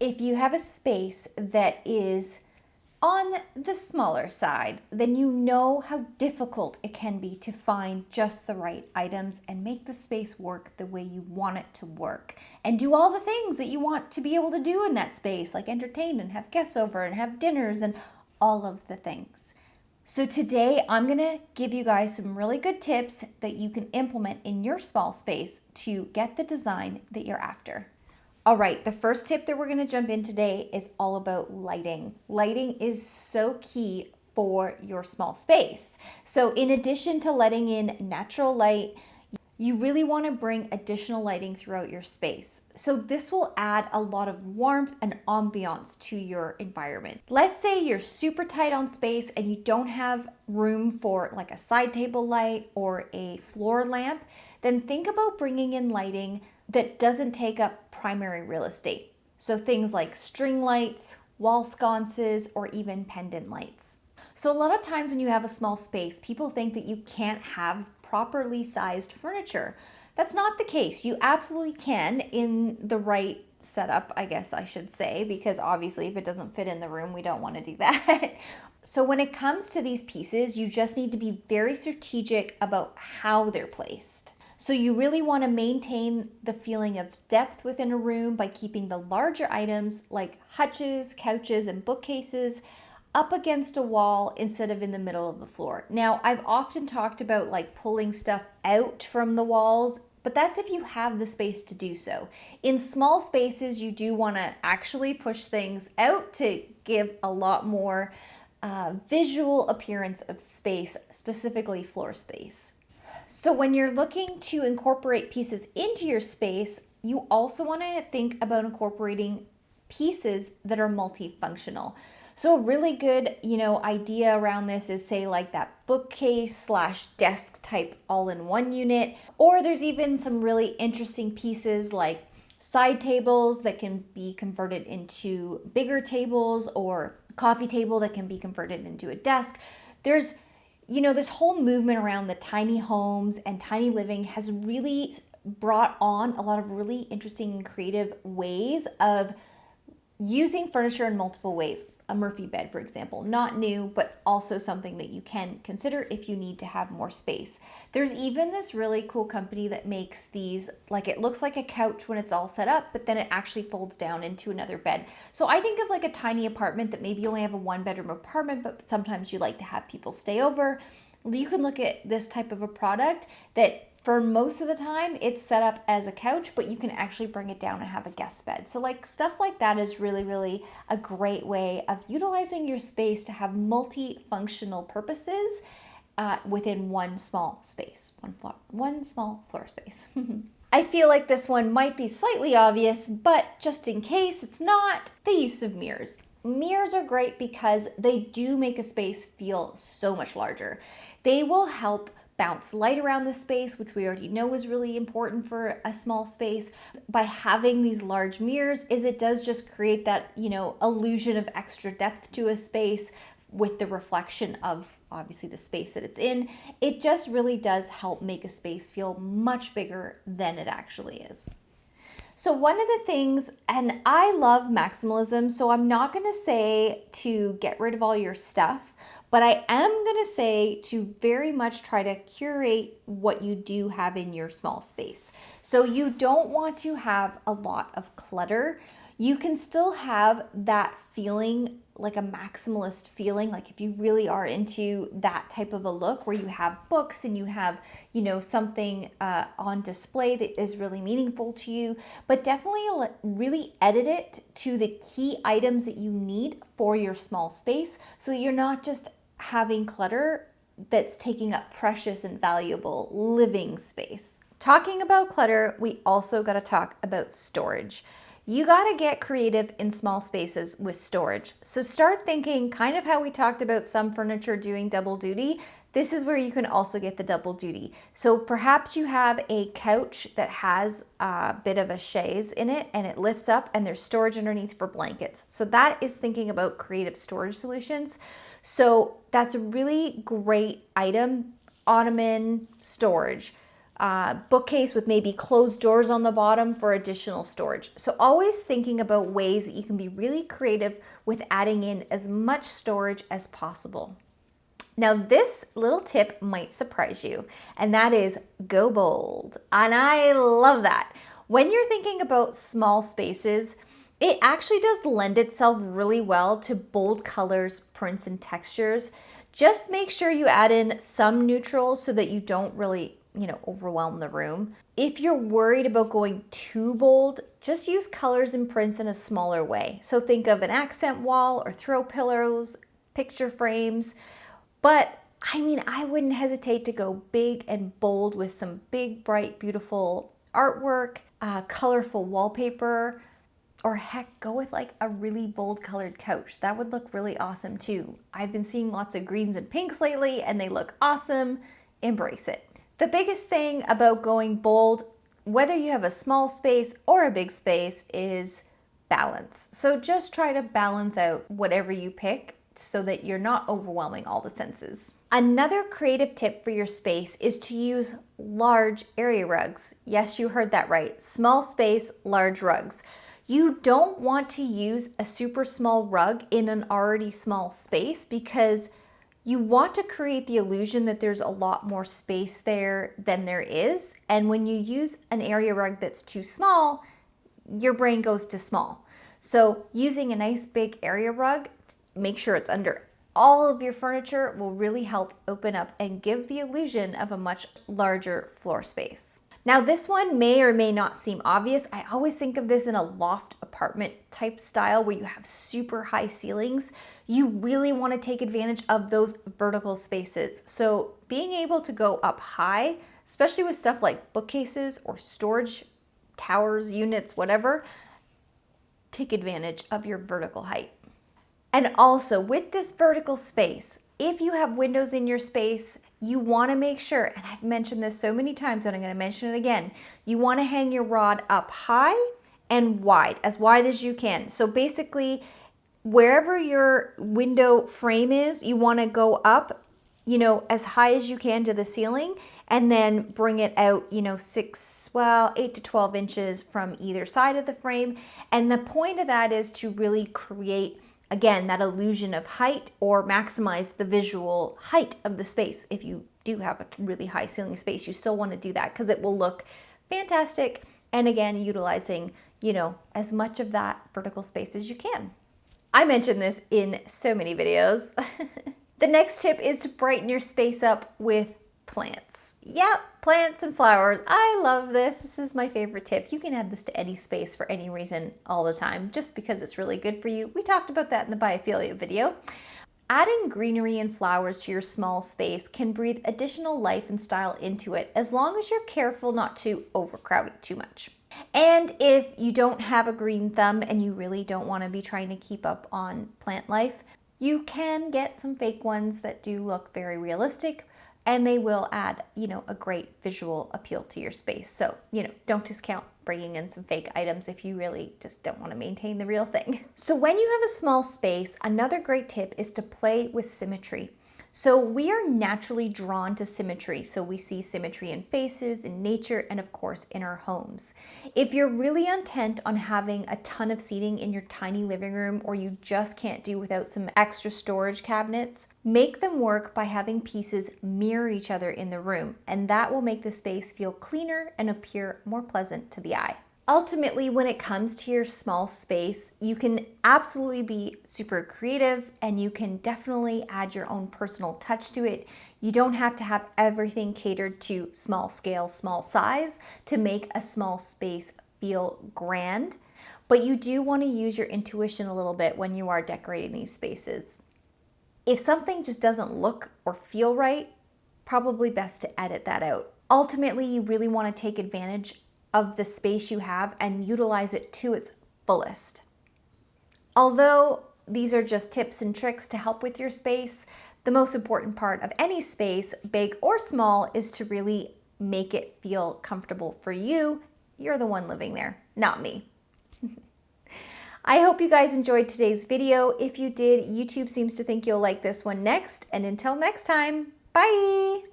If you have a space that is on the smaller side, then you know how difficult it can be to find just the right items and make the space work the way you want it to work and do all the things that you want to be able to do in that space, like entertain and have guests over and have dinners and all of the things. So today I'm gonna give you guys some really good tips that you can implement in your small space to get the design that you're after. All right, the first tip that we're gonna jump in today is all about lighting. Lighting is so key for your small space. So in addition to letting in natural light, you really want to bring additional lighting throughout your space. So this will add a lot of warmth and ambiance to your environment. Let's say you're super tight on space and you don't have room for like a side table light or a floor lamp, then think about bringing in lighting that doesn't take up primary real estate. So things like string lights, wall sconces, or even pendant lights. So a lot of times when you have a small space, people think that you can't have properly sized furniture. That's not the case. You absolutely can in the right setup, I guess I should say, because obviously if it doesn't fit in the room, we don't want to do that. So when it comes to these pieces, you just need to be very strategic about how they're placed. So you really want to maintain the feeling of depth within a room by keeping the larger items like hutches, couches, and bookcases up against a wall instead of in the middle of the floor. Now, I've often talked about like pulling stuff out from the walls, but that's if you have the space to do so. In small spaces, you do want to actually push things out to give a lot more visual appearance of space, specifically floor space. So when you're looking to incorporate pieces into your space, you also want to think about incorporating pieces that are multifunctional. So a really good, idea around this is say like that bookcase / desk type all-in-one unit, or there's even some really interesting pieces like side tables that can be converted into bigger tables, or coffee table that can be converted into a desk. There's this whole movement around the tiny homes and tiny living has really brought on a lot of really interesting and creative ways of using furniture in multiple ways. A Murphy bed, for example, not new, but also something that you can consider if you need to have more space. There's even this really cool company that makes these, like it looks like a couch when it's all set up, but then it actually folds down into another bed. So I think of like a tiny apartment that maybe you only have a 1-bedroom apartment, but sometimes you like to have people stay over. You can look at this type of a product that for most of the time, it's set up as a couch, but you can actually bring it down and have a guest bed. So like stuff like that is really, really a great way of utilizing your space to have multifunctional purposes within one small space, one small floor space. I feel like this one might be slightly obvious, but just in case it's not, the use of mirrors. Mirrors are great because they do make a space feel so much larger. They will help bounce light around the space, which we already know is really important for a small space. By having these large mirrors, it does just create that, illusion of extra depth to a space with the reflection of obviously the space that it's in. It just really does help make a space feel much bigger than it actually is. So one of the things, and I love maximalism, so I'm not going to say to get rid of all your stuff, but I am going to say to very much try to curate what you do have in your small space. So you don't want to have a lot of clutter. You can still have that feeling, like a maximalist feeling, like if you really are into that type of a look where you have books and you have, something on display that is really meaningful to you, but definitely really edit it to the key items that you need for your small space so that you're not just having clutter that's taking up precious and valuable living space. Talking about clutter, we also got to talk about storage. You got to get creative in small spaces with storage. So start thinking kind of how we talked about some furniture doing double duty. This is where you can also get the double duty. So perhaps you have a couch that has a bit of a chaise in it and it lifts up and there's storage underneath for blankets. So that is thinking about creative storage solutions. So that's a really great item, ottoman storage. bookcase with maybe closed doors on the bottom for additional storage. So always thinking about ways that you can be really creative with adding in as much storage as possible. Now this little tip might surprise you, and that is go bold. And I love that. When you're thinking about small spaces, it actually does lend itself really well to bold colors, prints, and textures. Just make sure you add in some neutrals so that you don't really, overwhelm the room. If you're worried about going too bold, just use colors and prints in a smaller way. So think of an accent wall or throw pillows, picture frames. But I wouldn't hesitate to go big and bold with some big, bright, beautiful artwork, colorful wallpaper, or heck, go with like a really bold colored couch. That would look really awesome too. I've been seeing lots of greens and pinks lately and they look awesome. Embrace it. The biggest thing about going bold, whether you have a small space or a big space, is balance. So just try to balance out whatever you pick so that you're not overwhelming all the senses. Another creative tip for your space is to use large area rugs. Yes, you heard that right. Small space, large rugs. You don't want to use a super small rug in an already small space because you want to create the illusion that there's a lot more space there than there is. And when you use an area rug that's too small, your brain goes to small. So using a nice big area rug, make sure it's under all of your furniture, will really help open up and give the illusion of a much larger floor space. Now this one may or may not seem obvious. I always think of this in a loft apartment type style where you have super high ceilings. You really want to take advantage of those vertical spaces. So being able to go up high, especially with stuff like bookcases or storage towers, units, whatever, take advantage of your vertical height. And also with this vertical space, if you have windows in your space, you want to make sure, and I've mentioned this so many times and I'm going to mention it again, you want to hang your rod up high and wide as you can. So basically, wherever your window frame is, you want to go up, as high as you can to the ceiling and then bring it out, 8 to 12 inches from either side of the frame. And the point of that is to really create, again, that illusion of height or maximize the visual height of the space. If you do have a really high ceiling space, you still want to do that because it will look fantastic. And again, utilizing, as much of that vertical space as you can. I mentioned this in so many videos. The next tip is to brighten your space up with plants. Yep, plants and flowers. I love this. This is my favorite tip. You can add this to any space for any reason all the time, just because it's really good for you. We talked about that in the biophilia video. Adding greenery and flowers to your small space can breathe additional life and style into it, as long as you're careful not to overcrowd it too much. And if you don't have a green thumb and you really don't want to be trying to keep up on plant life, you can get some fake ones that do look very realistic, and they will add, a great visual appeal to your space. So, don't discount bringing in some fake items if you really just don't want to maintain the real thing. So when you have a small space, another great tip is to play with symmetry. So we are naturally drawn to symmetry. So we see symmetry in faces, in nature, and of course in our homes. If you're really intent on having a ton of seating in your tiny living room, or you just can't do without some extra storage cabinets, make them work by having pieces mirror each other in the room, and that will make the space feel cleaner and appear more pleasant to the eye. Ultimately, when it comes to your small space, you can absolutely be super creative and you can definitely add your own personal touch to it. You don't have to have everything catered to small scale, small size to make a small space feel grand, but you do want to use your intuition a little bit when you are decorating these spaces. If something just doesn't look or feel right, probably best to edit that out. Ultimately, you really want to take advantage of the space you have and utilize it to its fullest. Although these are just tips and tricks to help with your space, the most important part of any space, big or small, is to really make it feel comfortable for you. You're the one living there, not me. I hope you guys enjoyed today's video. If you did, YouTube seems to think you'll like this one next. And until next time, bye!